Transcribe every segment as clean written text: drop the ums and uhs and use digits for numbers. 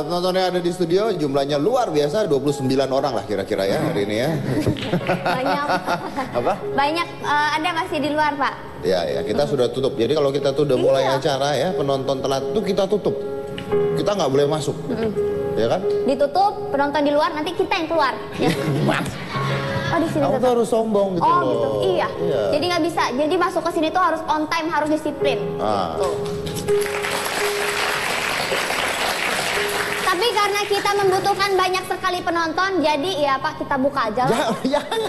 penonton yang ada di studio jumlahnya luar biasa, 29 orang lah kira-kira ya hari ini ya. Banyak. Apa? Banyak ada masih di luar, Pak. Ya, kita sudah tutup. Jadi kalau kita tuh udah mulai acara ya, penonton telat tuh kita tutup. Kita nggak boleh masuk. Ya kan? Ditutup, penonton di luar, nanti kita yang keluar. Ya. Oh, di sini Kamu tuh harus sombong gitu loh. gitu. Iya. Jadi nggak bisa. Jadi masuk ke sini tuh harus on time, harus disiplin. Gitu. Tapi karena kita membutuhkan banyak sekali penonton, jadi ya Pak kita buka aja lah. Jangan.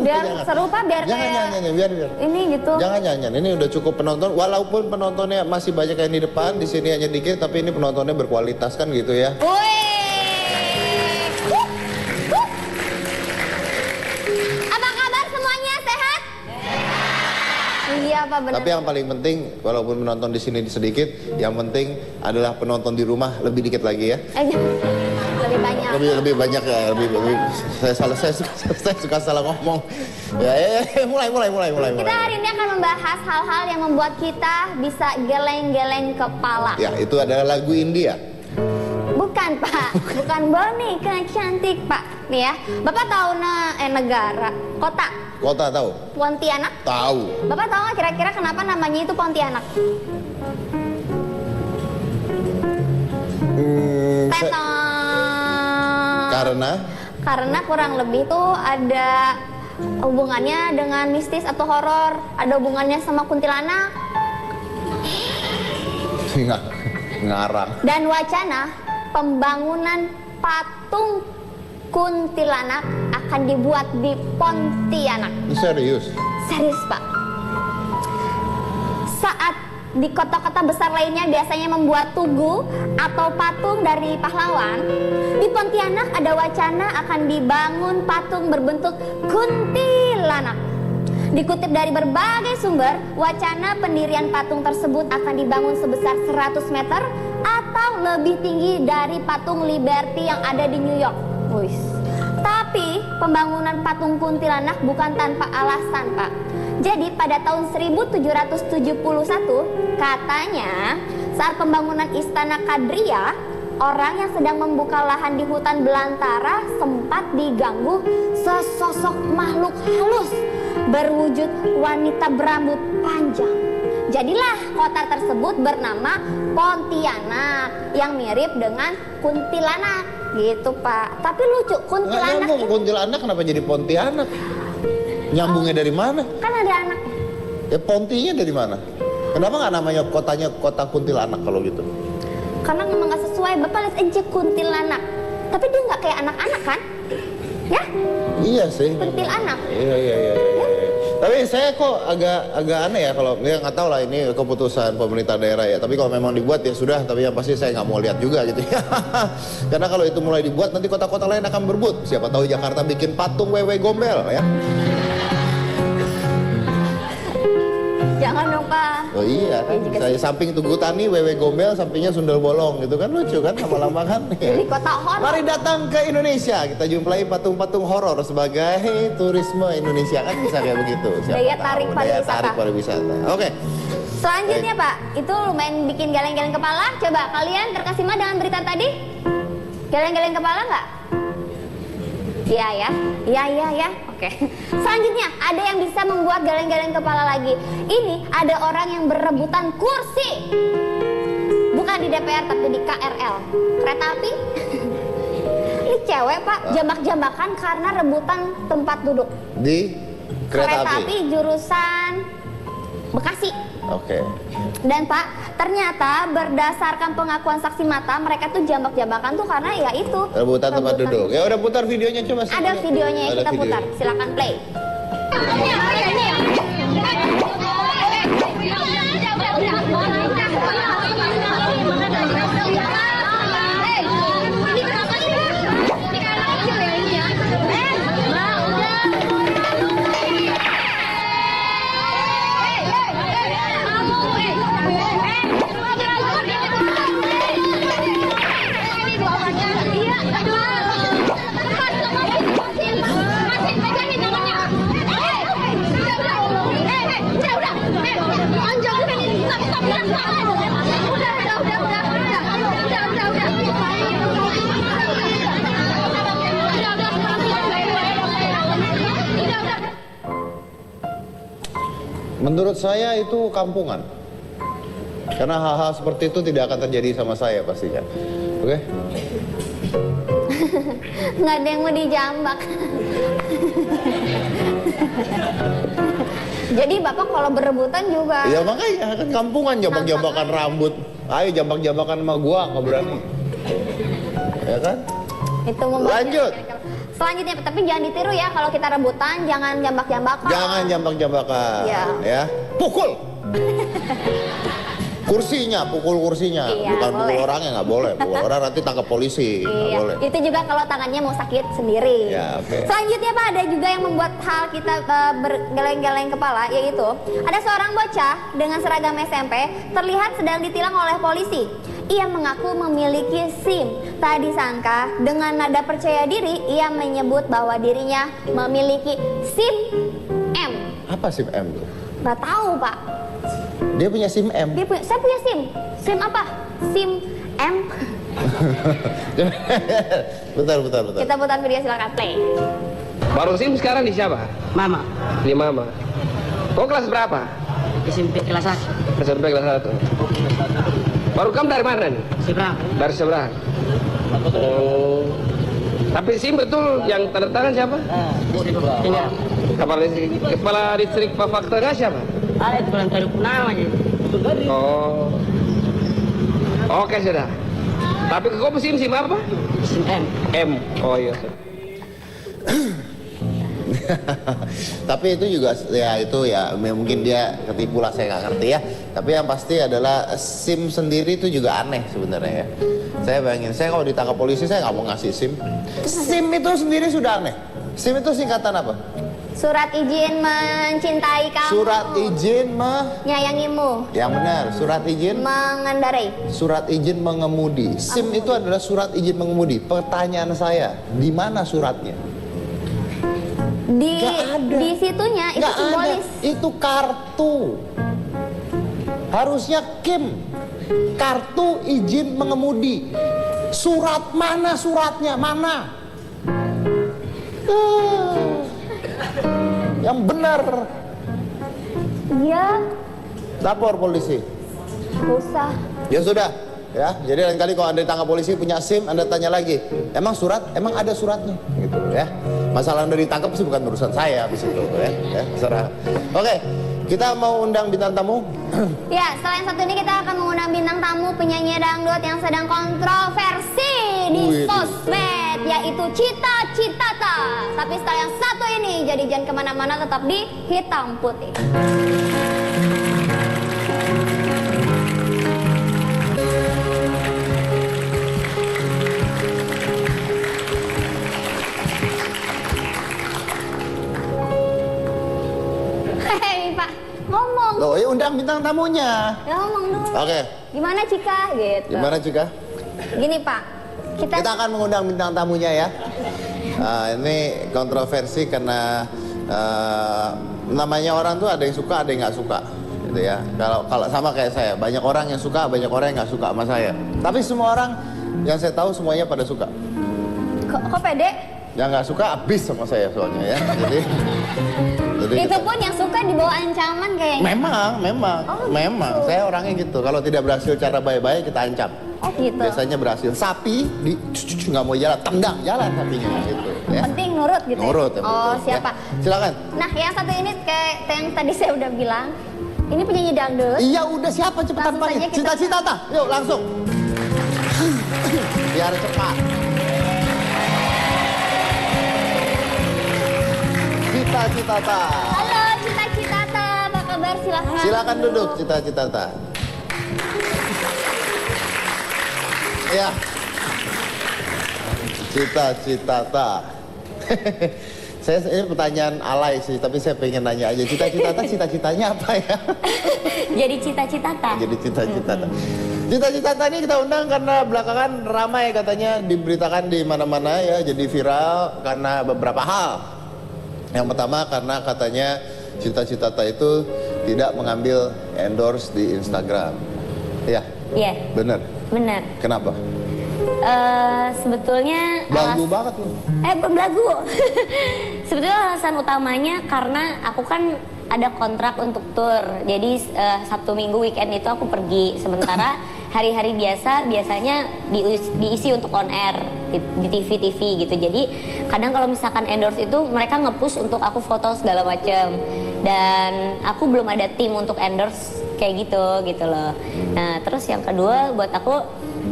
Biar seru Pak, biar Jangan, biar. Ini gitu. Jangan. Ini udah cukup penonton. Walaupun penontonnya masih banyak yang di depan, di sini hanya dikit, tapi ini penontonnya berkualitas kan gitu ya. Apa kabar semuanya, sehat? Iya Pak, benar. Tapi yang paling penting, walaupun penonton di sini sedikit, yang penting adalah penonton di rumah lebih dikit lagi ya. Lebih banyak. Lebih banyak ya, lebih. Saya suka salah ngomong. Mulai. Kita hari ini akan membahas hal-hal yang membuat kita bisa geleng-geleng kepala. Ya, itu adalah lagu India. Bukan Pak, bukan boneka cantik Pak. Nih ya, Bapak tahu negara, Kota tahu? Pontianak? Tahu. Bapak tahu nggak kira-kira kenapa namanya itu Pontianak? Karena kurang lebih tuh ada hubungannya dengan mistis atau horor, ada hubungannya sama kuntilanak. Ngarang. Dan wacana pembangunan patung kuntilanak akan dibuat di Pontianak. Serius? Serius Pak. Saat di kota-kota besar lainnya biasanya membuat tugu atau patung dari pahlawan, di Pontianak ada wacana akan dibangun patung berbentuk kuntilanak. Dikutip dari berbagai sumber, wacana pendirian patung tersebut akan dibangun sebesar 100 meter atau lebih tinggi dari patung Liberty yang ada di New York. Tapi pembangunan patung kuntilanak bukan tanpa alasan, Pak. Jadi pada tahun 1771 katanya saat pembangunan Istana Kadria, orang yang sedang membuka lahan di hutan belantara sempat diganggu sesosok makhluk halus berwujud wanita berambut panjang. Jadilah kota tersebut bernama Pontianak yang mirip dengan kuntilanak gitu Pak. Tapi lucu, kuntilanak ini... Kuntilanak kenapa jadi Pontianak? Nyambungnya dari mana? Kan ada anak. Ya Pontinya dari mana? Kenapa nggak namanya kotanya kota kuntilanak kalau gitu? Karena memang nggak sesuai. Bapak lihat aja kuntilanak. Tapi dia nggak kayak anak-anak kan? Ya? Iya sih. Kuntilanak. Iya. Ya? Tapi saya kok agak aneh ya kalau nggak tahu lah ini keputusan pemerintah daerah ya. Tapi kalau memang dibuat ya sudah. Tapi yang pasti saya nggak mau lihat juga gitu ya. Karena kalau itu mulai dibuat nanti kota-kota lain akan berebut. Siapa tahu Jakarta bikin patung Wewe Gombel ya. Jangan dong Pak. Oh iya kan, saya samping Tugu Tani, Wewe Gombel, sampingnya Sundel Bolong gitu kan, lucu kan lama-lama kan. Jadi kota horor. Mari datang ke Indonesia, kita jumpai patung-patung horor sebagai turisme Indonesia kan bisa kayak begitu. Daya tarik pariwisata. Oke. Selanjutnya Pak, itu lumayan bikin geleng-geleng kepala. Coba kalian terkesima dengan berita tadi? Geleng-geleng kepala nggak? Iya ya. Oke. Selanjutnya ada yang bisa membuat geleng-geleng kepala lagi. Ini ada orang yang berebutan kursi. Bukan di DPR tapi di KRL. Kereta api. Ini cewek Pak, jambak-jambakan karena rebutan tempat duduk. Di kereta api jurusan Bekasi. Oke. Dan Pak, ternyata berdasarkan pengakuan saksi mata, mereka tuh jambak-jambakan tuh karena ya itu rebutan tempat duduk. Ya udah putar videonya coba. Ada videonya yang kita putar. Silakan play. Menurut saya itu kampungan. Karena hal-hal seperti itu tidak akan terjadi sama saya pastinya. Oke? Nggak ada yang mau dijambak. Jadi bapak kalau berebutan juga. Ya makanya kan kampungan jambak-jambakan rambut. Ayo jambak-jambakan sama gua, nggak berani. Ya kan? Itu membuat. Lanjut. Selanjutnya, tapi jangan ditiru ya kalau kita rebutan, jangan jambak-jambakan. Jangan jambak-jambakan. Ya. Pukul. Kursinya, pukul kursinya. Iya, Bukan boleh. pukul orangnya, nggak boleh. Pukul orang nanti tangkap polisi. Nggak Iya, boleh. itu juga kalau tangannya mau sakit sendiri. Ya, oke. Selanjutnya Pak, ada juga yang membuat hal kita bergeleng-geleng kepala, yaitu ada seorang bocah dengan seragam SMP terlihat sedang ditilang oleh polisi. Ia mengaku memiliki SIM. Tak disangka dengan nada percaya diri, ia menyebut bahwa dirinya memiliki SIM M. Apa SIM M tuh? Nggak tahu Pak. Dia punya SIM M. Saya punya SIM. SIM apa? SIM M. Bentar. Kita putar video, silakan play. Baru SIM sekarang di siapa? Mama, Di Mama. Kau kelas berapa? SMP kelas 1. SMP kelas 1. Baru kamu dari mana nih? Seberang. Dari seberang. Oh. Tapi SIM betul yang tanda tangan siapa? Ini Kepala distrik Pafak Tengah siapa? ada itu bulan taruh nama aja. Oh. Oke sudah. Tapi kau SIM apa? SIM M. M. Oh iya. Tapi itu juga ya mungkin dia ketipu lah, saya nggak ngerti ya. Tapi yang pasti adalah SIM sendiri itu juga aneh sebenarnya ya. Saya bayangin, saya kalau ditangkap polisi saya nggak mau ngasih SIM. SIM itu sendiri sudah aneh. SIM itu singkatan apa? Surat izin mencintai kamu. Surat izin menyayangimu. Yang benar, surat izin Mengendarai. surat izin mengemudi. SIM itu adalah surat izin mengemudi. Pertanyaan saya, di mana suratnya? Di Nggak ada. di situnya itu Nggak ada. simbolis. Itu kartu. Harusnya KIM. Kartu izin mengemudi. Surat mana suratnya? Mana? Yang benar. Iya, Lapor polisi. usah. Ya sudah. Ya, jadi lain kali kalau Anda ditangkap polisi punya SIM, Anda tanya lagi, emang ada suratnya, gitu ya. Masalah Anda ditangkap sih bukan urusan saya, habis itu ya, serah. Oke, kita mau undang bintang tamu. Ya, selain satu ini kita akan mengundang bintang tamu penyanyi dangdut yang sedang kontroversi di Wih. sosmed, yaitu Cita Citata. Tapi setelah yang satu ini, jadi jangan kemana-mana, tetap di Hitam Putih. Hei Pak, ngomong. Loh, ya undang bintang tamunya. Ya ngomong dulu. Oke, Gimana Cika? Gitu. gimana juga? Gini Pak, kita Kita akan mengundang bintang tamunya ya. Ini kontroversi karena namanya orang tuh ada yang suka, ada yang nggak suka, gitu ya. Kalau sama kayak saya, banyak orang yang suka, banyak orang yang nggak suka sama saya. Tapi semua orang yang saya tahu semuanya pada suka. kok pede? Yang nggak suka habis sama saya soalnya ya. Jadi Itu pun yang suka dibawa ancaman kayaknya. memang saya orangnya gitu. Kalau tidak berhasil cara baik-baik kita ancam. Oh gitu. Biasanya berhasil. Sapi di nggak mau jalan, tendang jalan sapinya gitu. Ya. Penting nurut gitu. ya? Nurut. yang Oh penting, siapa? ya. Silakan. Nah yang satu ini kayak yang tadi saya udah bilang, ini penyanyi dangdut. Iya udah siapa cepetan Langsung panggil. saja kita- Cita-cita ta. Yuk langsung. Biar cepat. Cita-cita ta. Halo Cita Citata, apa kabar? Silahkan. Silakan duduk cita-cita ta. Ya. Cita-cita ta. Ini pertanyaan alay sih, tapi saya pengen nanya aja. Cita-cita ta, cita-citanya apa ya? Jadi Cita Citata. Jadi cita-cita. Cita-cita tadi kita undang karena belakangan ramai katanya diberitakan di mana-mana ya, jadi viral karena beberapa hal. Yang pertama karena katanya cita-cita itu tidak mengambil endorse di Instagram. Ya, Iya, bener. benar. Kenapa? Sebetulnya Belagu banget loh. belagu. Sebetulnya alasan utamanya karena aku kan ada kontrak untuk tur. Jadi Sabtu Minggu weekend itu aku pergi. Sementara hari-hari biasanya diisi untuk on air di TV gitu. Jadi kadang kalau misalkan endorse itu mereka nge-push untuk aku foto segala macam. Dan aku belum ada tim untuk endorse kayak gitu loh. Nah, terus yang kedua buat aku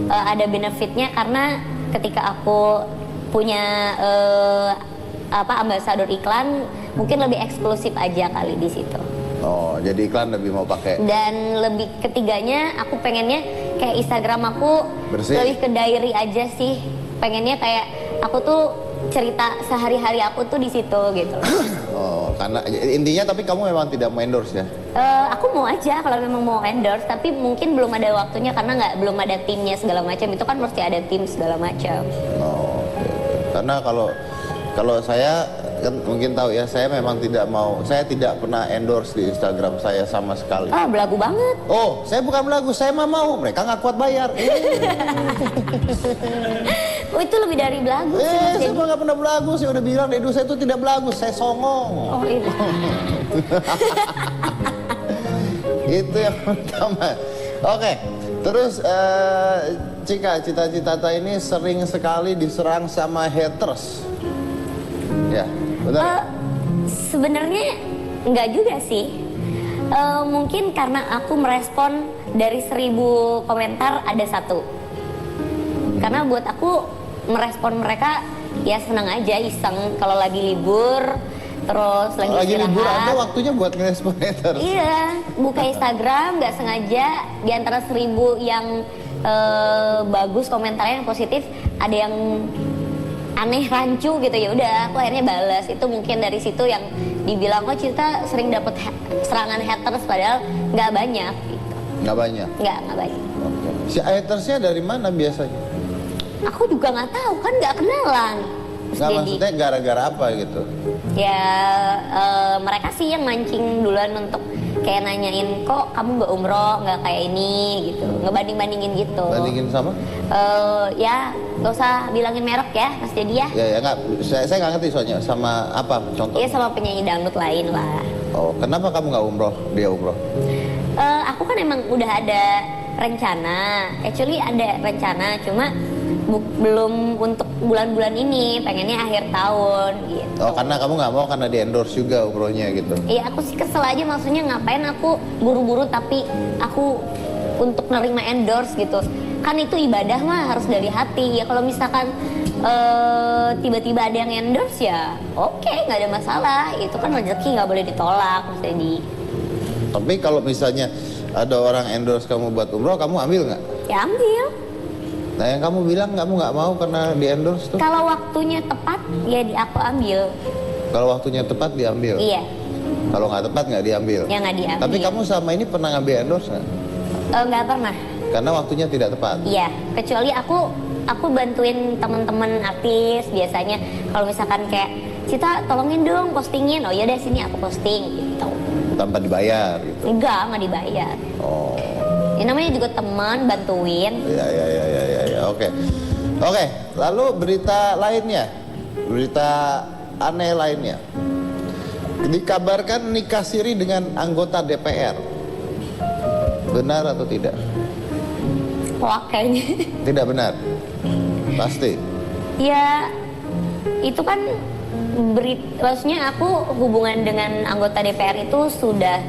ada benefitnya karena ketika aku punya ambasador iklan, mungkin lebih eksklusif aja kali di situ. Oh, jadi iklan lebih mau pakai. Dan lebih ketiganya aku pengennya kayak Instagram aku bersih, lebih ke diary aja sih. Pengennya kayak aku tuh cerita sehari-hari aku tuh di situ gitu. Oh, karena intinya tapi kamu memang tidak mau endorse ya? Aku mau aja kalau memang mau endorse, tapi mungkin belum ada waktunya karena belum ada timnya segala macam. Itu kan mesti ada tim segala macam. Oh, okay. Karena kalau saya kan mungkin tahu ya, saya memang saya tidak pernah endorse di Instagram saya sama sekali. Ah, belagu banget. Oh, saya bukan belagu, saya mah mau, mereka nggak kuat bayar. Oh, itu lebih dari belagu sih, Mas Saya Dedi. mah nggak pernah belagu, saya udah bilang Edu saya itu tidak belagu, saya songong. Oh iya. Itu yang pertama. Oke, terus Cika, cita-cita ini sering sekali diserang sama haters. Ya, benar. Sebenarnya enggak juga sih. Mungkin karena aku merespon dari 1000 komentar ada 1. Karena buat aku merespon mereka ya senang aja, iseng kalau lagi libur, terus lagi libur istirahat. ada waktunya buat ngerespon haters. Iya, buka Instagram nggak sengaja di antara 1000 yang bagus komentarnya yang positif, ada yang aneh rancu gitu, ya udah aku akhirnya balas. Itu mungkin dari situ yang dibilang kok Cita sering dapet serangan haters, padahal nggak banyak gitu. Nggak banyak? Nggak banyak. Oke. Si hatersnya dari mana biasanya? Aku juga nggak tahu, kan nggak kenalan. Nggak, maksudnya gara-gara apa gitu? Ya mereka sih yang mancing duluan untuk kayak nanyain, kok kamu nggak umroh, nggak kayak ini gitu, ngebanding-bandingin gitu. Bandingin sama? Ya nggak usah bilangin merek ya, Mas Dedi ya. Ya nggak, saya nggak ngerti soalnya. Sama apa contoh? Iya, sama penyanyi dangdut lain lah. Oh, kenapa kamu nggak umroh, dia umroh? Aku kan emang udah ada rencana, actually ada rencana, cuma belum untuk bulan-bulan ini, pengennya akhir tahun gitu. Oh, karena kamu nggak mau karena di endorse juga umrohnya gitu? Iya, aku sih kesel aja, maksudnya ngapain aku buru-buru tapi aku untuk nerima endorse gitu. Kan itu ibadah mah harus dari hati. Ya kalau misalkan tiba-tiba ada yang endorse ya oke, nggak ada masalah. Itu kan rezeki, nggak boleh ditolak, Mas Dedi. Tapi kalau misalnya ada orang endorse kamu buat umroh, kamu ambil nggak? Ya ambil. Nah, yang kamu bilang kamu nggak mau karena di endorse tuh? Kalau waktunya tepat ya aku ambil. Kalau waktunya tepat diambil? Iya. Kalau nggak tepat nggak diambil? Ya nggak diambil. Tapi kamu selama ini pernah ngambil endorse nggak? Nggak pernah. Karena waktunya tidak tepat? Iya, kecuali aku bantuin teman-teman artis biasanya. Kalau misalkan kayak, Cita tolongin dong postingin, oh ya udah sini aku posting gitu. Tanpa dibayar gitu? Nggak dibayar. Oh. Ini namanya juga teman, bantuin. Ya. Oke. Lalu berita lainnya, berita aneh lainnya. Dikabarkan nikah siri dengan anggota DPR. Benar atau tidak? Wah, kayaknya. Tidak benar. Pasti. Ya, itu kan maksudnya aku hubungan dengan anggota DPR itu sudah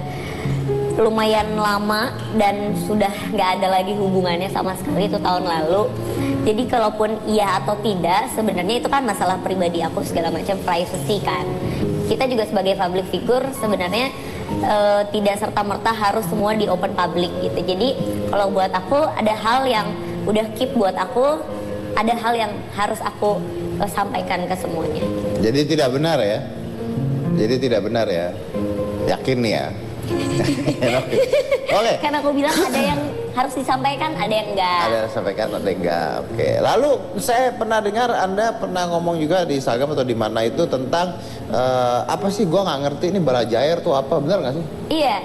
lumayan lama dan sudah nggak ada lagi hubungannya sama sekali, itu tahun lalu. Jadi kalaupun iya atau tidak, sebenarnya itu kan masalah pribadi aku, segala macam privacy kan. Kita juga sebagai public figure sebenarnya tidak serta-merta harus semua di open public gitu. Jadi kalau buat aku ada hal yang udah keep buat aku, ada hal yang harus aku sampaikan ke semuanya. Jadi tidak benar ya? Jadi tidak benar ya? Yakin ya? Oke. Karena aku bilang ada yang harus disampaikan, ada yang enggak. Ada yang sampaikan, ada yang enggak. Oke. Lalu saya pernah dengar Anda pernah ngomong juga di Instagram atau di mana itu tentang apa sih? Gua nggak ngerti ini bala jair tuh apa? Benar nggak sih? Iya.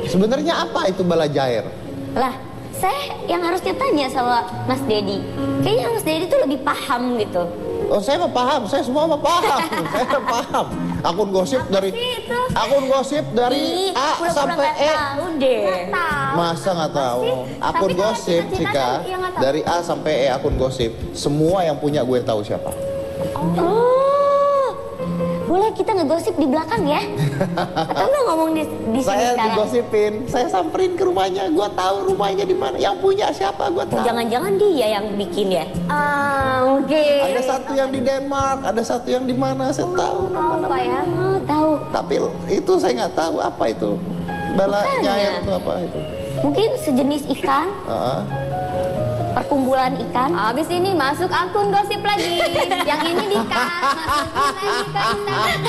Sebenarnya apa itu bala jair? Lah, saya yang harusnya tanya sama Mas Dedi. Kayaknya Mas Dedi tuh lebih paham gitu. Oh, saya mah paham, saya semua mah paham. Saya mah paham. Akun gosip dari sih itu? akun gosip dari Ih, A pura-pura sampai nggak E. tahu deh. Nggak tahu. Masa nggak tahu? Sih? Akun Tapi kalau gosip, cita-cita Cika, kan, iya nggak tahu. dari A sampai E akun gosip. Semua yang punya gue tahu siapa. Oh, boleh kita ngegosip di belakang ya? Atau nggak ngomong di sini Saya sekarang? digosipin, saya samperin ke rumahnya, gue tahu rumahnya di mana, yang punya siapa gue tahu. Jangan-jangan dia yang bikin ya? Mungkin. Ada satu yang di Denmark, ada satu yang di mana, saya tahu Apa nama-nama. ya? Tahu. Tapi itu saya nggak tahu apa itu. Bala Bukannya. nyair itu apa itu? Mungkin sejenis ikan, Heeh. perkumpulan ikan. Habis ini masuk akun gosip lagi. Yang ini di-cut, masukin lagi ke Instagram.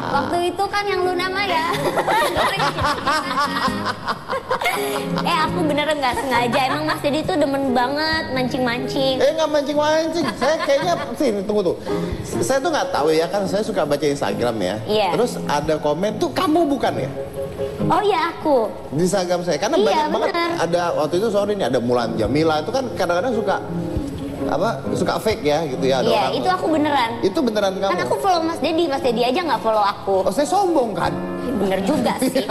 Waktu itu kan yang Luna Maya. Aku beneran nggak sengaja. Emang Mas Dedi tuh demen banget mancing-mancing. Nggak mancing-mancing. Saya kayaknya sini tunggu tuh. Saya tuh nggak tahu ya kan. Saya suka baca Instagram ya. Iya. Terus ada komen tuh kamu bukan ya Oh ya aku. di Instagram saya. Karena Iya, banyak banget. benar. Ada waktu itu sore ini ada Mulan Jamila itu kan kadang-kadang suka fake ya gitu ya. Ada Iya, orang- itu aku beneran. Itu beneran kamu. Kan aku follow Mas Dedi aja nggak follow aku. Oh saya sombong kan? Bener juga sih.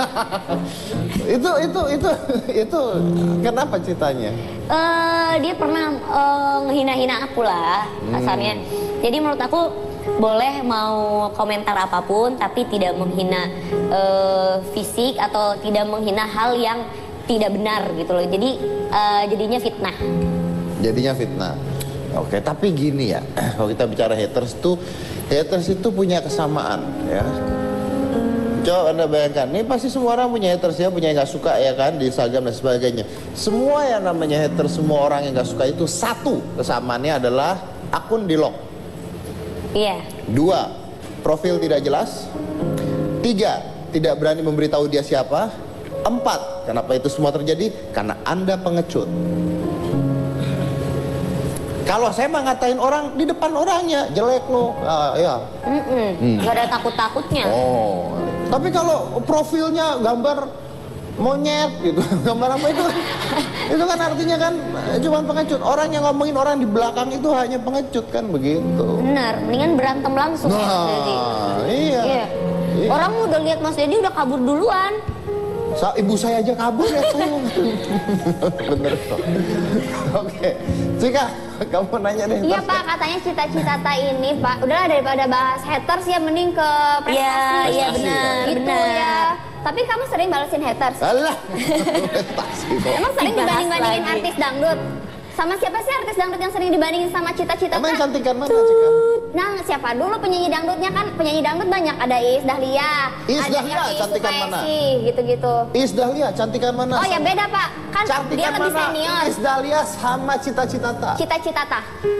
itu kenapa ceritanya? Dia pernah ngehina-hina aku lah kasarnya. Jadi menurut aku boleh mau komentar apapun tapi tidak menghina fisik atau tidak menghina hal yang tidak benar gitu loh. Jadi jadinya fitnah. Jadinya fitnah. Oke, tapi gini ya, kalau kita bicara haters itu punya kesamaan ya. Coba Anda bayangkan, ini pasti semua orang punya haters ya, punya yang nggak suka ya kan di Instagram dan sebagainya. Semua yang namanya haters, semua orang yang nggak suka itu satu kesamaannya adalah akun di lock. Iya. 2, profil tidak jelas. 3, tidak berani memberitahu dia siapa. 4, kenapa itu semua terjadi? Karena Anda pengecut. Kalau saya mah ngatain orang di depan orangnya, jelek lo. Ya. Nggak ada takut-takutnya. Oh. Tapi kalau profilnya gambar monyet gitu, gambar apa itu? Itu kan artinya kan cuma pengecut. Orang yang ngomongin orang di belakang itu hanya pengecut kan begitu. Benar, mendingan berantem langsung ya Mas Dedi. Iya. Iya. Iya. Orang udah lihat Mas Dedi udah kabur duluan. Ibu saya aja kabur ya saya. Bener kok. Oke, Cika, kamu nanya deh. Iya Pak, katanya cita-cita ini Pak. Udahlah daripada bahas haters ya mending ke prestasi. Iya, Prestasi, benar, kan? Gitu benar. ya. Tapi kamu sering balesin haters? Alah, prestasi kok. Emang sering Dibahas dibanding-bandingin lagi. artis dangdut? Sama siapa sih artis dangdut yang sering dibandingin sama cita-cita? Emang yang cantikan mana, Cika? Nah, siapa dulu penyanyi dangdutnya kan? Penyanyi dangdut banyak. Ada Iis Dahlia. Iis ada Dahlia, Elvi cantikan Sukaisi, gitu-gitu. Iis Dahlia, cantikan mana? Oh ya beda Pak. Kan dia Cantikan lebih mana? senior. Iis Dahlia sama Cita-Citata. Cita-cita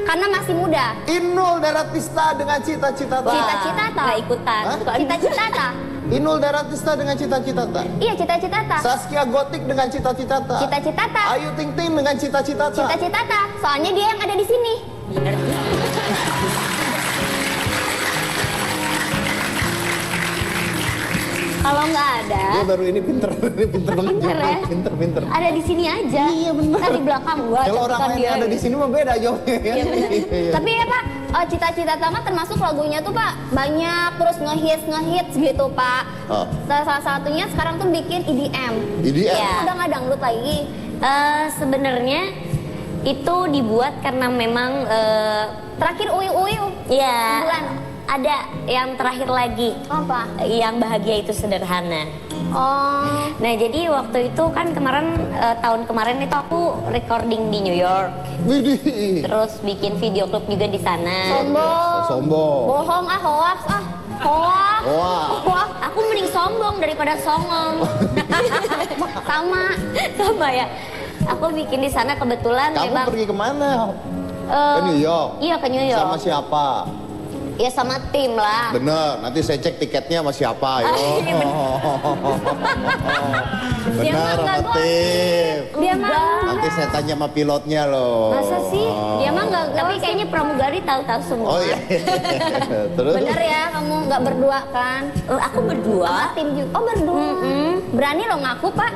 karena masih muda. Inul Daratista dengan Cita-Citata. Cita-cita Nggak ikutan. Hah? Cita-cita. Inul Daratista dengan Cita-Citata. Iya, cita-cita. Saskia Gotik dengan Cita-Citata. Cita-cita. Ayu Ting Ting dengan Cita-Citata. Cita-cita. Soalnya dia yang ada di sini. Kalau nggak ada, Dia baru ini pinter banget. Pinter ya? Pinter. ada di sini aja. Iya, benar. Ntar di belakang gua. Kalau orang cantikan lain dia. yang ada di sini mah beda jauhnya ya. Iya benar. Iya. Tapi ya Pak, cita-cita Tama termasuk lagunya tuh Pak banyak terus ngehits gitu Pak. Oh. Salah satunya sekarang tuh bikin EDM. EDM? Iya. Udah nggak dangdut lagi. Sebenarnya itu dibuat karena memang Terakhir uyu ya bulan. ada yang terakhir lagi. Apa? Yang bahagia itu sederhana. Oh. Nah jadi waktu itu kan tahun kemarin itu aku recording di New York, Widih. terus bikin video klip juga di sana. Sombong. Sombong. Bohong hoax hoax. Wah. Hoax. Aku mending sombong daripada songong. Sama ya. Aku bikin di sana kebetulan Kamu memang pergi kemana? eh, Ke New York? Iya ke New York. Sama siapa? Ya sama tim lah. Bener, nanti saya cek tiketnya sama siapa. Yo. Dia Bener mah sama nggak tim. Dia mah Nanti saya tanya sama pilotnya loh. masa sih? Dia mah nggak. Tapi kayaknya pramugari tahu-tahu semua. Oh iya. Terus? Bener ya, kamu nggak berdua kan? Aku berdua. Sama tim juga. Oh berdua. Berani lo ngaku Pak?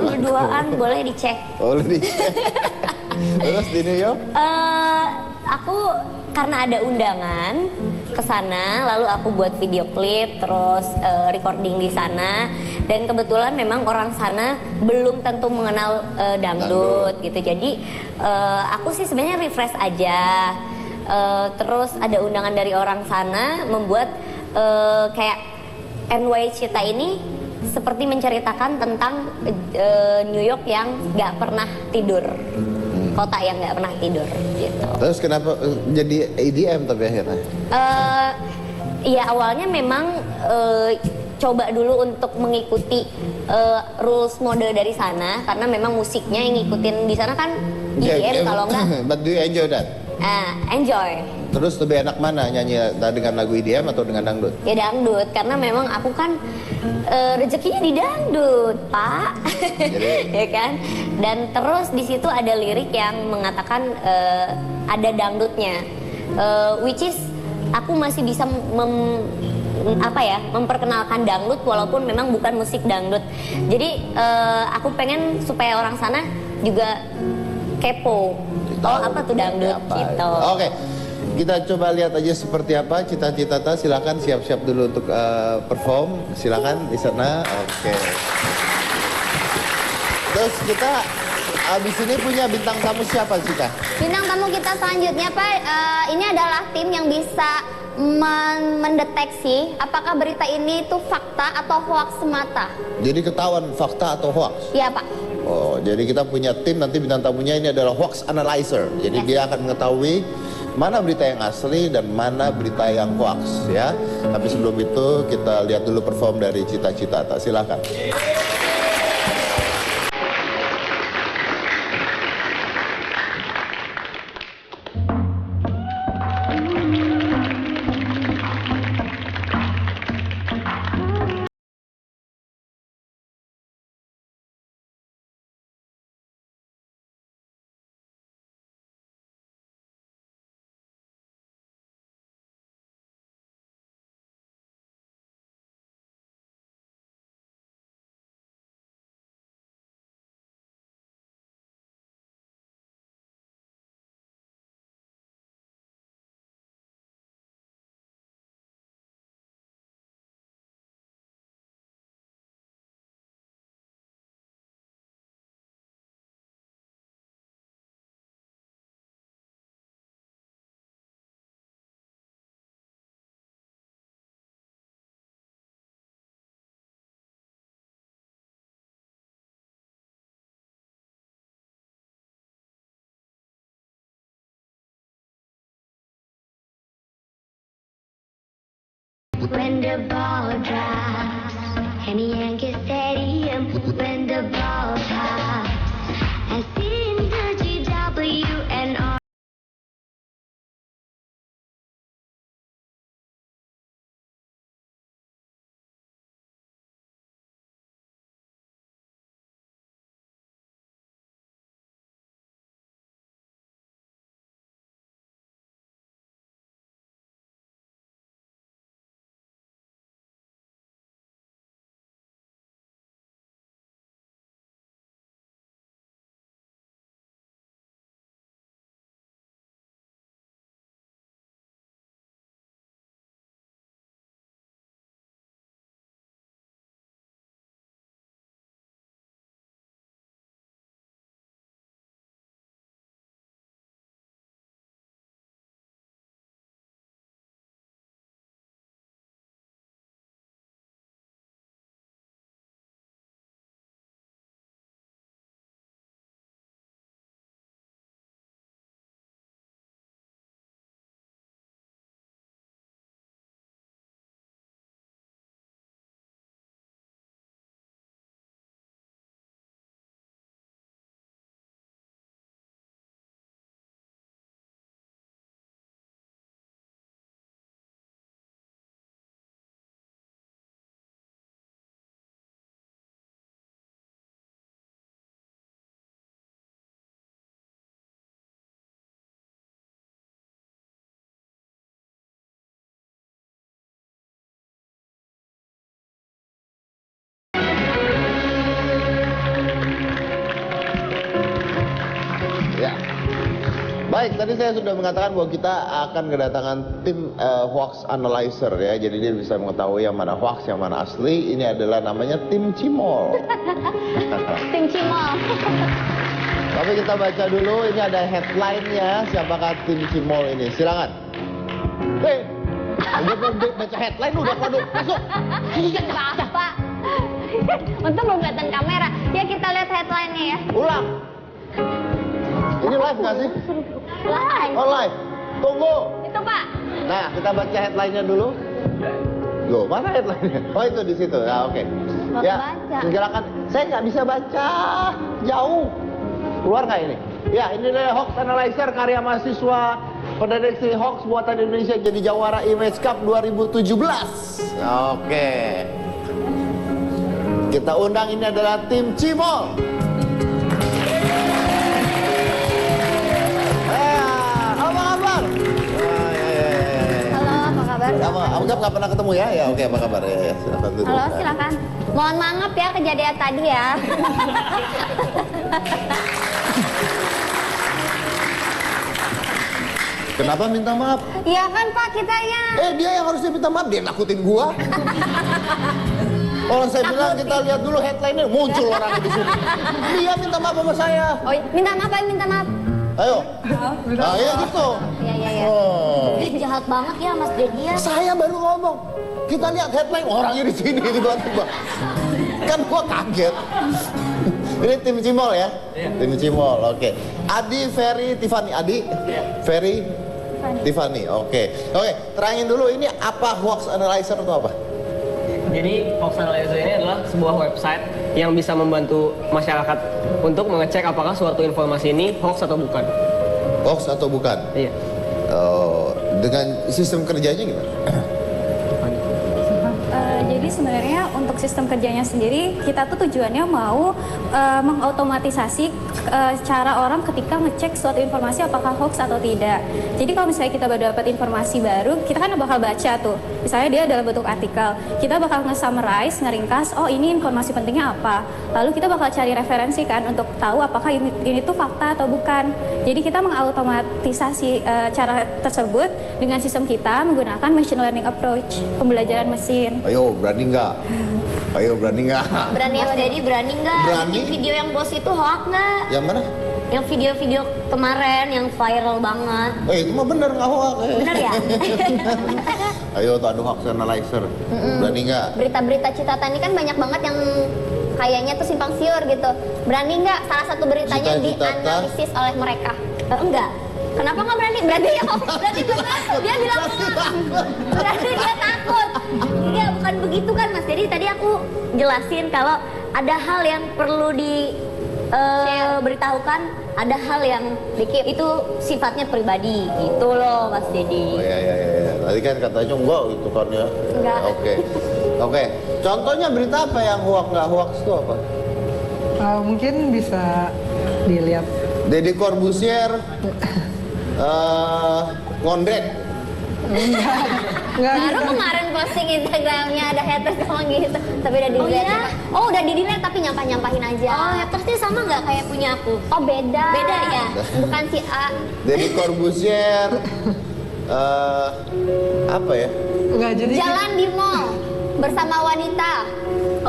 Berduaan boleh dicek. Boleh dicek. Terus di New York? Aku karena ada undangan ke sana, lalu aku buat video klip, terus recording di sana. Dan kebetulan memang orang sana belum tentu mengenal dangdut gitu. Jadi aku sih sebenarnya refresh aja. Terus ada undangan dari orang sana membuat kayak NY Cita ini seperti menceritakan tentang New York yang nggak pernah tidur, kota yang nggak pernah tidur gitu. Terus kenapa jadi EDM tapi akhirnya? Ya awalnya memang coba dulu untuk mengikuti rules mode dari sana, karena memang musiknya yang ngikutin di sana kan EDM kalau nggak. But do you enjoy that? Enjoy. Terus lebih enak mana nyanyi dengan lagu EDM atau dengan dangdut? Ya dangdut, karena memang aku kan rezekinya di dangdut, Pak. Ya kan? Dan terus di situ ada lirik yang mengatakan ada dangdutnya, which is aku masih bisa memperkenalkan dangdut walaupun memang bukan musik dangdut. Jadi aku pengen supaya orang sana juga kepo. Oh apa tuh dangdut gitu. Oke. Kita coba lihat aja seperti apa Cita-Citata. Silakan siap-siap dulu untuk perform. Silakan di sana. Oke. Terus kita abis ini punya bintang tamu siapa Cita? Bintang tamu kita selanjutnya Pak, ini adalah tim yang bisa mendeteksi apakah berita ini itu fakta atau hoax semata. Jadi ketahuan fakta atau hoax? Iya Pak. Oh, jadi kita punya tim, nanti bintang tamunya ini adalah hoax analyzer. Jadi dia akan mengetahui mana berita yang asli dan mana berita yang hoax ya. Tapi sebelum itu kita lihat dulu perform dari Cita-Citata. Silakan. tadi saya sudah mengatakan bahwa kita akan kedatangan tim hoax analyzer ya. Jadi dia bisa mengetahui yang mana hoax, yang mana asli. Ini adalah namanya tim Cimol. Tim Cimol. Tapi kita baca dulu, ini ada headline-nya. Siapakah tim Cimol ini? Silakan. Hei, baca headline udah waduh, masuk. Maaf Pak. Untung belum kelihatan kamera. Ya kita lihat headline-nya ya. Ulang. Ini live nggak sih? Live. Oh live. Tunggu. Itu Pak. Nah, kita baca headline-nya dulu. Loh, mana headline-nya? Oh, itu di situ. Ya, oke. Nggak Ya, kebaca. silakan. Saya nggak bisa baca. Jauh. Keluar nggak ini? Ya, ini adalah Hoax Analyzer karya mahasiswa pendeteksi hoax buatan Indonesia jadi jawara Image Cup 2017. Oke. Kita undang, ini adalah tim Cimol. Apa kabar? Halo, apa kabar? Anggap nggak pernah ketemu ya? Ya, oke, apa kabar? Ya, silakan duduk. Halo, silakan. Mohon maaf ya kejadian tadi ya. Kenapa minta maaf? Iya kan Pak, kita ya. Dia yang harusnya minta maaf, dia nakutin gua. Kalau saya bilang kita lihat dulu headline-nya, muncul orang di sini. Dia minta maaf sama saya. Oh, minta maaf Pak, minta maaf. Ayo. Nah, iya gitu. Iya. Oh. Jahat banget ya Mas Dedi ya. Saya baru ngomong. Kita lihat headline orangnya di sini tiba-tiba. Kan gua kaget. Ini tim Cimol ya? Tim Cimol, oke. Adi, Ferry, Tiffany. Adi, Ferry, Tiffany. Oke, terangin dulu ini apa hoax analyzer itu apa? Jadi hoax analyzer ini adalah sebuah website yang bisa membantu masyarakat untuk mengecek apakah suatu informasi ini hoax atau bukan. Hoax atau bukan? Iya. Dengan sistem kerjanya gimana? Jadi sebenarnya untuk sistem kerjanya sendiri kita tuh tujuannya mau mengautomatisasi cara orang ketika ngecek suatu informasi apakah hoax atau tidak. Jadi kalau misalnya kita baru dapat informasi baru, kita kan bakal baca tuh. Misalnya dia dalam bentuk artikel, kita bakal nge-summarize, ngeringkas, oh ini informasi pentingnya apa. Lalu kita bakal cari referensi kan untuk tahu apakah ini tuh fakta atau bukan. Jadi kita mengautomatisasi cara tersebut dengan sistem kita menggunakan machine learning approach, pembelajaran mesin. Ayo, berani nggak? Ayo, berani nggak? Berani Mas Dedi, berani nggak? Berani. Bikin video yang bos itu hoax nggak? Yang mana? Yang video-video kemarin yang viral banget. Itu mah bener nggak hoax? Bener ya? Ayo, tuh ada hoax analyzer. Berani nggak? Berita-berita Citata ini kan banyak banget yang kayaknya tuh simpang siur gitu. Berani nggak salah satu beritanya Cita-Citata? dianalisis oleh mereka? Enggak. Kenapa nggak berani? Berarti ya, berarti benar. Dia bilang berarti dia takut. Enggak, bukan begitu kan Mas. Jadi tadi aku jelasin kalau ada hal yang perlu beritahukan, ada hal yang itu sifatnya pribadi gitu loh Mas Dedi. Oh iya. Tadi kan katanya enggak gitu kan ya. Enggak. Oke. Contohnya berita apa yang hoax nggak hoax itu apa? Mungkin bisa dilihat. Deddy Corbuzier ngondek. Enggak Baru gitu. kemarin posting Instagramnya ada haters ngomong gitu, tapi udah di-delete. Oh, udah di-delete tapi nyampahin aja. Oh, hatersnya sama nggak kayak punya aku? Oh, beda. Beda ya? Bukan si A. Deddy Corbuzier apa ya? Enggak jadi. Jalan di mall bersama wanita.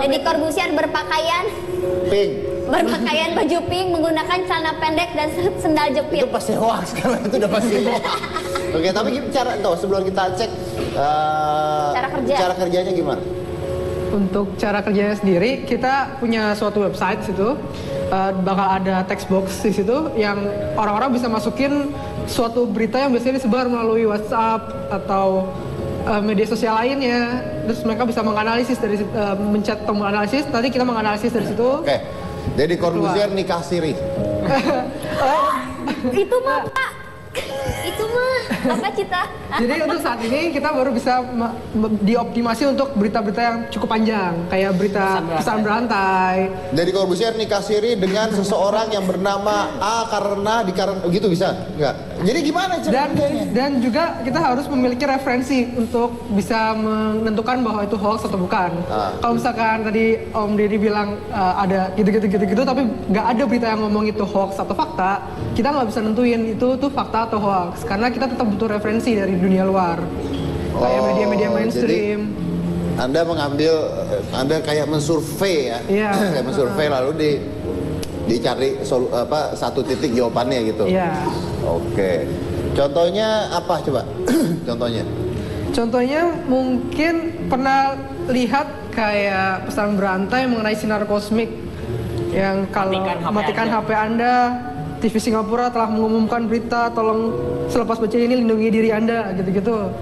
Deddy Corbuzier berpakaian baju pink, menggunakan celana pendek dan sendal jepit. Itu pasti hoax karena itu udah pasti hoax. Oke, tapi sebelum kita cek cara kerjanya gimana? Untuk cara kerjanya sendiri, kita punya suatu website situ, bakal ada text box di situ yang orang-orang bisa masukin suatu berita yang biasanya disebar melalui WhatsApp atau media sosial lainnya. Terus mereka bisa menganalisis dari mencet tombol analisis. Nanti kita menganalisis dari situ. Oke, Deddy Corbuzier nikah siri. Itu mah Pak. Itu mah Apa Cita? Jadi untuk saat ini kita baru bisa dioptimasi untuk berita-berita yang cukup panjang, kayak berita pesan berantai. Dari Corbusier nikah siri dengan seseorang yang bernama A karena gitu bisa? Enggak. Jadi gimana caranya? Dan juga kita harus memiliki referensi untuk bisa menentukan bahwa itu hoax atau bukan. Kalau misalkan tadi Om Deddy bilang ada gitu, tapi nggak ada berita yang ngomong itu hoax atau fakta, kita nggak bisa nentuin itu tuh fakta atau hoax, karena kita tetap butuh referensi dari dunia luar, kayak media-media mainstream. Jadi Anda kayak mensurvei ya, kayak mensurvei lalu dicari satu titik jawabannya gitu. Iya. Oke. Contohnya apa coba? Contohnya mungkin pernah lihat kayak pesan berantai mengenai sinar kosmik yang kalau matikan HP Anda, TV Singapura telah mengumumkan berita tolong selepas baca ini lindungi diri Anda, gitu-gitu.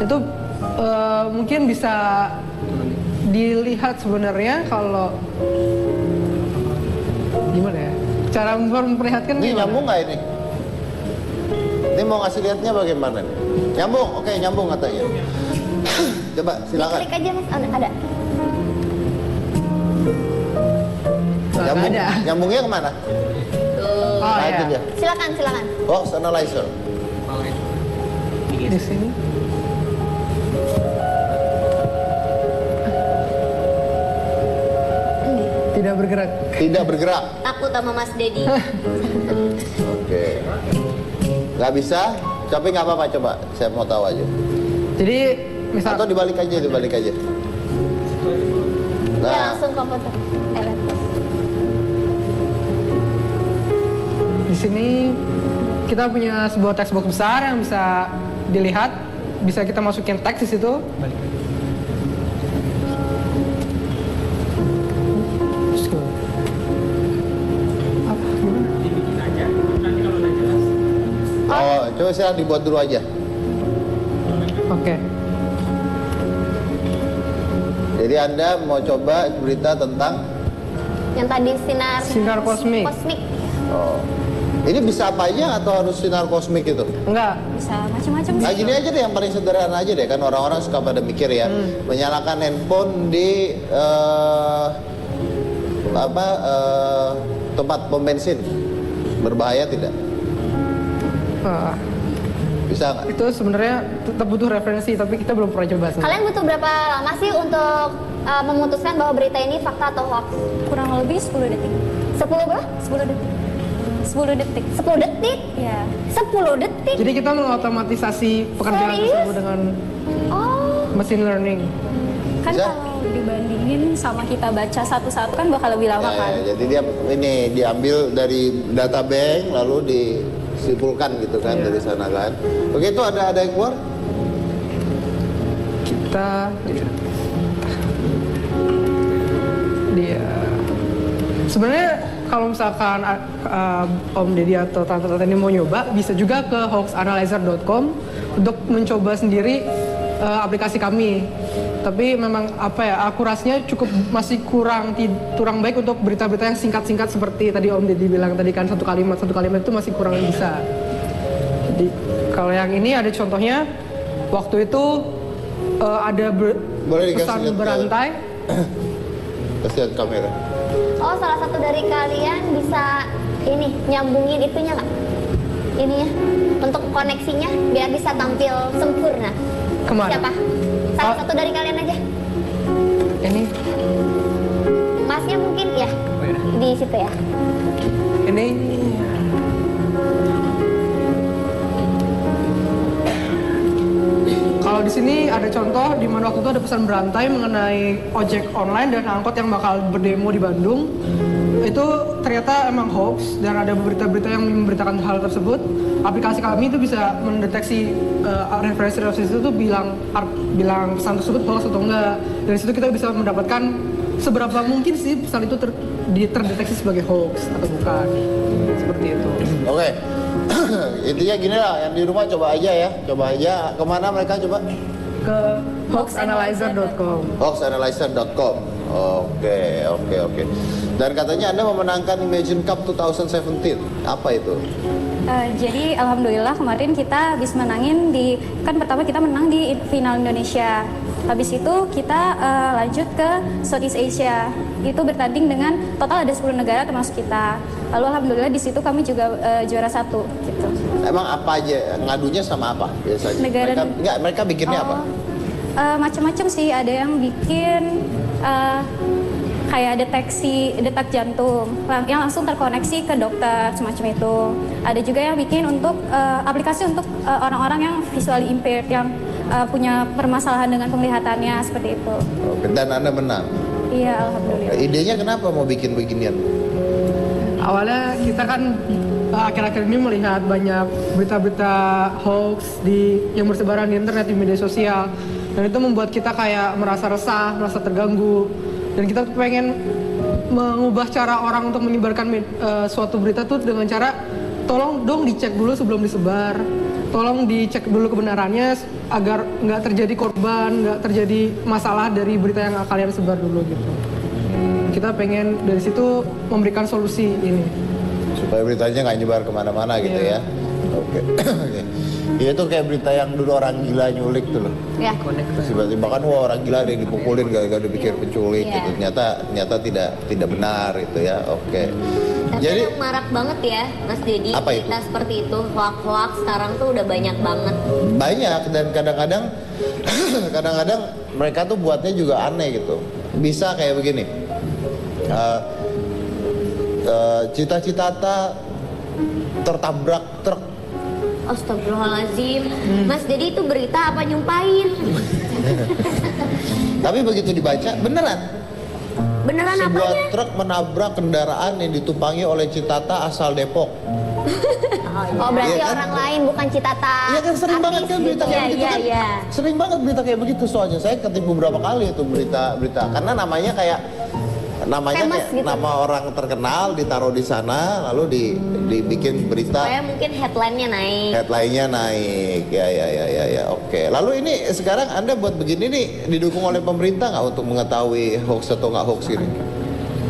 Itu mungkin bisa dilihat sebenarnya kalau gimana ya? Cara memperlihatkan ini gimana? nyambung nggak ini? Ini mau ngasih lihatnya bagaimana nih? Nyambung, oke nyambung katanya. Coba silakan. Klik aja Mas, ada. Nyambung, nyambungnya kemana? Oh Nah, itu ya. dia. Silakan. Hoax analyzer. Di sini. Tidak bergerak. Tidak bergerak. Takut sama Mas Deddy. Oke. Nggak bisa? Tapi nggak apa-apa coba. Saya mau tahu aja. Jadi misal Atau dibalik aja. Ya Nah, langsung komputer. di sini kita punya sebuah text box besar yang bisa dilihat, bisa kita masukin teks di situ. oh, coba silakan dibuat dulu aja. Oke. Jadi Anda mau coba berita tentang Yang tadi Sinar kosmik. oh. Ini bisa apa aja atau harus sinar kosmik itu? Enggak. Bisa macam-macam Nah sih. gini aja deh yang paling sederhana aja deh, kan orang-orang suka pada mikir ya, menyalakan handphone di tempat pom bensin berbahaya tidak? Bisa nggak? Itu sebenarnya tetap butuh referensi, tapi kita belum pernah coba. Kalian butuh berapa lama sih untuk memutuskan bahwa berita ini fakta atau hoax? Kurang lebih 10 detik. 10 berapa? 10 detik. 10 detik. 10 detik? Ya. 10 detik? Jadi kita mengotomatisasi pekerjaan Serius? tersebut dengan Oh, machine learning. Kan Bisa? kalau dibandingin sama kita baca satu-satu kan bakal lebih lama kan. Jadi dia ini diambil dari data bank lalu disimpulkan gitu kan dari sana kan. Begitu ada yang keluar? Kita dia sebenarnya kalau misalkan Om Deddy atau Tante-Tante ini mau nyoba, bisa juga ke hoaxanalyzer.com untuk mencoba sendiri aplikasi kami. Tapi memang akurasinya masih kurang baik untuk berita-berita yang singkat-singkat seperti tadi Om Deddy bilang tadi kan satu kalimat itu masih kurang bisa. Jadi kalau yang ini ada contohnya, waktu itu ada Boleh dikasih pesan lihat berantai. Kasih lihat kamera. oh salah satu dari kalian bisa ini nyambungin itunya nggak? Ininya untuk koneksinya biar bisa tampil sempurna. Kemana? Siapa? Salah satu dari kalian aja. Ini Masnya mungkin ya di situ ya. ini kalau di sini ada contoh di mana waktu itu ada pesan berantai mengenai ojek online dan angkot yang bakal berdemo di Bandung. Itu ternyata emang hoax dan ada berita-berita yang memberitakan hal tersebut. Aplikasi kami itu bisa mendeteksi referensi itu tuh bilang pesan tersebut hoax atau enggak. Dari situ kita bisa mendapatkan seberapa mungkin sih pesan itu terdeteksi sebagai hoax atau bukan. Seperti itu. Oke. Intinya gini lah, yang di rumah coba aja ya. Coba aja. Kemana mereka coba? ke hoaxanalyzer.com. Hoaxanalyzer.com. Oke. Dan katanya Anda memenangkan Imagine Cup 2017. Apa itu? Jadi alhamdulillah kemarin kita habis menangin kan pertama kita menang di final Indonesia. Habis itu kita lanjut ke Southeast Asia. Itu bertanding dengan total ada 10 negara termasuk kita. Lalu alhamdulillah di situ kami juga juara 1 gitu. Emang apa aja ngadunya sama apa biasanya? Negara- Mereka bikinnya apa? Macam-macam sih, ada yang bikin kayak detak jantung yang langsung terkoneksi ke dokter semacam itu. Ada juga yang bikin untuk aplikasi untuk orang-orang yang visually impaired yang punya permasalahan dengan penglihatannya seperti itu. Oke, dan Anda menang. Iya, alhamdulillah. Idenya kenapa mau bikin beginian? Awalnya kita kan akhir-akhir ini melihat banyak berita-berita hoax yang bersebaran di internet, di media sosial, dan itu membuat kita kayak merasa resah, merasa terganggu, dan kita pengen mengubah cara orang untuk menyebarkan suatu berita tuh dengan cara tolong dong dicek dulu sebelum disebar, tolong dicek dulu kebenarannya agar nggak terjadi korban, nggak terjadi masalah dari berita yang kalian sebar dulu gitu. Kita pengen dari situ memberikan solusi ini. Supaya beritanya nggak nyebar kemana-mana gitu ya. Oke. Ya itu kayak berita yang dulu orang gila nyulik tuh loh. Ya. Tiba-tiba kan wah orang gila ada yang dipukulin gara-gara dipikir penculik gitu. Ternyata tidak benar itu ya. Oke. Tapi Jadi yang marak banget ya, Mas Dedi. Apa itu? Kita seperti itu, hoax sekarang tuh udah banyak banget. banyak dan kadang-kadang mereka tuh buatnya juga aneh gitu. Bisa kayak begini. Cita-cita tertabrak truk. Astagfirullahaladzim. Mas Dedi itu berita apa nyumpain? Tapi begitu dibaca beneran. Beneran Sebuah apanya? truk menabrak kendaraan yang ditumpangi oleh Citata asal Depok. Oh, berarti Iya kan? orang lain bukan Citata. Iya kan sering banget kan berita kayak begitu kan? Iya. Sering banget berita kayak begitu soalnya saya ketipu beberapa kali itu berita karena namanya Famous kayak gitu. nama orang terkenal ditaruh di sana lalu dibikin berita. Supaya mungkin headline-nya naik. Headline-nya naik, ya, oke. Lalu ini sekarang Anda buat begini nih didukung oleh pemerintah nggak untuk mengetahui hoax atau nggak hoax ini?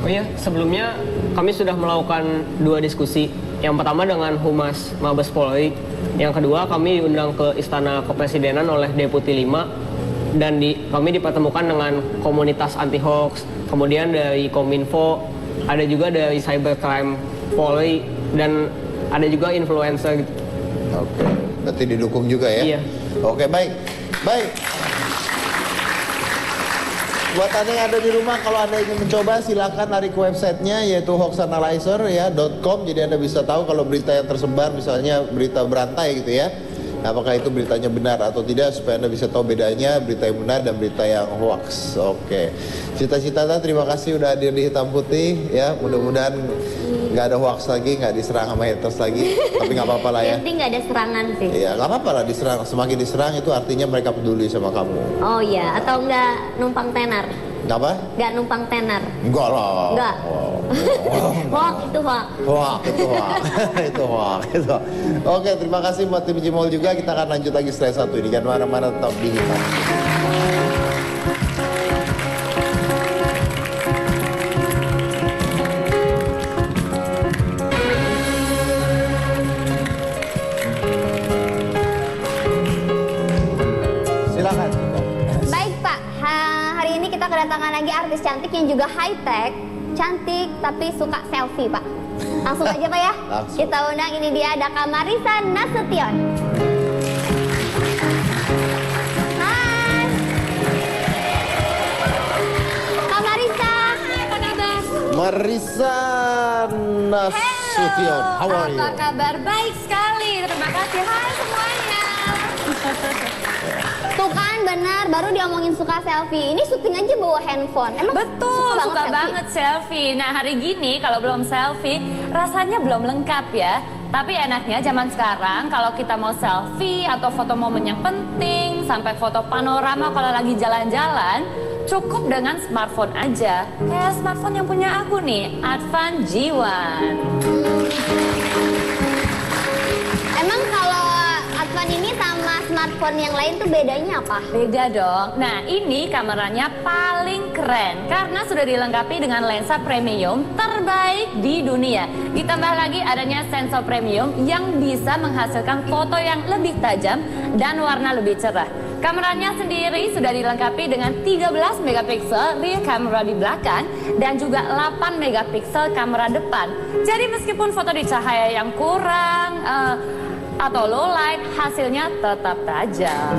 Oh iya, sebelumnya kami sudah melakukan 2 diskusi. Yang pertama dengan Humas Mabes Polri. Yang kedua kami diundang ke Istana Kepresidenan oleh Deputi 5. Dan kami dipertemukan dengan komunitas anti hoax, kemudian dari Kominfo, ada juga dari Cybercrime Polri, dan ada juga influencer gitu. Oke, berarti didukung juga ya? Iya. Oke, baik. Buat Anda yang ada di rumah, kalau Anda ingin mencoba silakan lari ke websitenya yaitu hoaxanalyzer.com. Jadi Anda bisa tahu kalau berita yang tersebar misalnya berita berantai gitu ya. Apakah itu beritanya benar atau tidak supaya Anda bisa tahu bedanya berita yang benar dan berita yang hoax. Oke. Cita-cita terima kasih udah hadir di Hitam Putih ya. Mudah-mudahan nggak ada hoax lagi, nggak diserang sama haters lagi. Tapi nggak apa-apa lah ya. Yang penting nggak ada serangan sih. Iya, nggak apa-apa lah diserang. Semakin diserang itu artinya mereka peduli sama kamu. Oh iya, atau nggak numpang tenar? Apa? Nggak numpang tenar? Enggak lah. Nggak. Hoax itu hoax. Itu hoax. Oke, terima kasih buat tim Jimol juga. Kita akan lanjut lagi setelah 1 ini. Jangan mana-mana, tetap di Hitam. Silakan. Baik Pak, hari ini kita kedatangan lagi artis cantik yang juga high tech, cantik tapi suka selfie Pak. Langsung aja Pak ya. Langsung. Kita undang, ini dia ada Kak Marissa Nasution. Hai. Kak Marissa, apa kabar? Marissa Nasution, how are you? Apa kabar? Baik sekali, terima kasih. Hai semuanya. Tuh kan benar, baru diomongin suka selfie. Ini syuting aja bawa handphone. Emang Betul, suka selfie? banget selfie. Nah hari gini kalau belum selfie, rasanya belum lengkap ya. Tapi enaknya zaman sekarang kalau kita mau selfie atau foto momen yang penting, sampai foto panorama kalau lagi jalan-jalan, cukup dengan smartphone aja. Kayak smartphone yang punya aku nih, Advan G1. Emang kalau Advan ini sama smartphone yang lain tuh bedanya apa? Beda dong. Nah, ini kameranya paling keren karena sudah dilengkapi dengan lensa premium terbaik di dunia. Ditambah lagi adanya sensor premium yang bisa menghasilkan foto yang lebih tajam dan warna lebih cerah. Kameranya sendiri sudah dilengkapi dengan 13 megapiksel rear camera di belakang dan juga 8 megapiksel kamera depan. Jadi meskipun foto di cahaya yang kurang atau low light, hasilnya tetap tajam.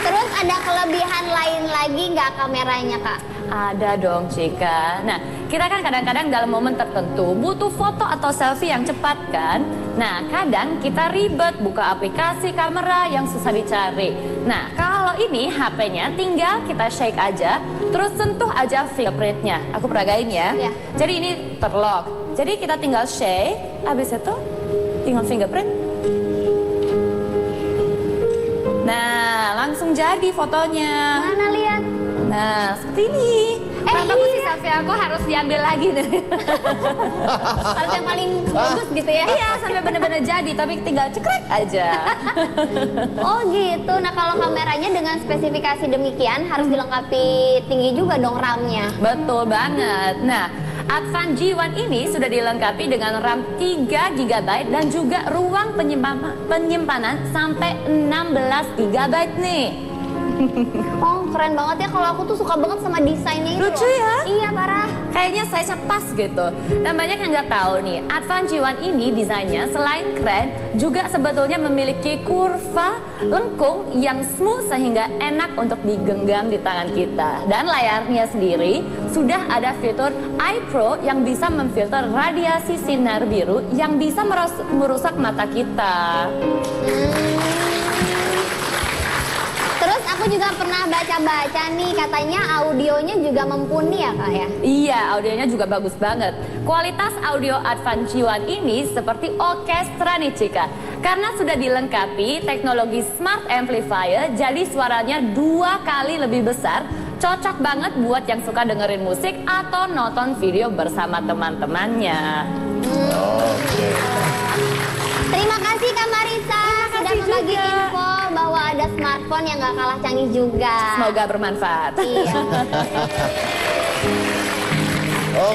Terus ada kelebihan lain lagi nggak kameranya, Kak? Ada dong, Cika. Nah, kita kan kadang-kadang dalam momen tertentu butuh foto atau selfie yang cepat kan? Nah, kadang kita ribet buka aplikasi kamera yang susah dicari. Nah, kalau ini HP-nya tinggal kita shake aja, terus sentuh aja fingerprintnya. Aku peragain ya. Ya. Jadi ini terlock. Jadi kita tinggal shake, habis itu tinggal fingerprint. Nah, langsung jadi fotonya. Mana lihat? Nah, seperti ini. Kenapa sih selfie aku harus diambil lagi nih? Harus yang paling bagus gitu ya? Iya, sampai bener-bener jadi, tapi tinggal cekrek aja. Oh gitu. Nah kalau kameranya dengan spesifikasi demikian harus dilengkapi tinggi juga dong RAM-nya. Betul banget. Nah, Advan G1 ini sudah dilengkapi dengan RAM 3 GB dan juga ruang penyimpanan sampai 16 GB nih. Oh keren banget ya, kalau aku tuh suka banget sama desainnya itu. Lucu loh. ya? Iya parah. Kayaknya size-nya pas gitu. Dan banyak yang nggak tahu nih, Advan G1 ini desainnya selain keren, juga sebetulnya memiliki kurva lengkung yang smooth sehingga enak untuk digenggam di tangan kita. Dan layarnya sendiri sudah ada fitur Eye Pro yang bisa memfilter radiasi sinar biru yang bisa merusak mata kita. Terus aku juga pernah baca-baca nih, katanya audionya juga mumpuni ya Kak ya? Iya, audionya juga bagus banget. Kualitas audio Advan G1 ini seperti orkestra nih Cika. Karena sudah dilengkapi teknologi smart amplifier, jadi suaranya 2 kali lebih besar. Cocok banget buat yang suka dengerin musik atau nonton video bersama teman-temannya. Terima kasih Kak Marisa sudah berbagi info bahwa ada smartphone yang gak kalah canggih juga. Semoga bermanfaat. Iya.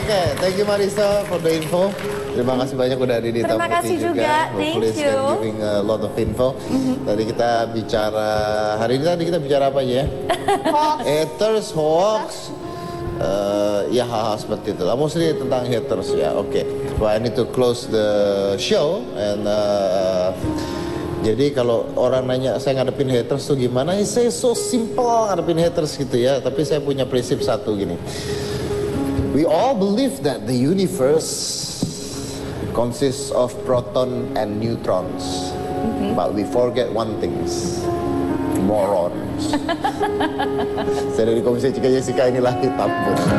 Oke, thank you Marisa for the info. Terima kasih banyak udah ada di Hitam Terima Putih kasih juga. Hopefully Thank it's you. giving a lot of info. Tadi kita bicara, hari ini kita bicara apa aja ya? Hoax. Haters, hoax, ya hal-hal seperti itu lah. Mostly tentang haters ya. Oke, well, I need to close the show and jadi kalau orang nanya saya ngadepin haters tuh gimana? Saya so simple ngadepin haters gitu ya. Tapi saya punya prinsip satu gini. We all believe that the universe consists of proton and neutrons, but we forget one thing, morons. Saya dari Komisi Cika Jessica, inilah Hitam Putih.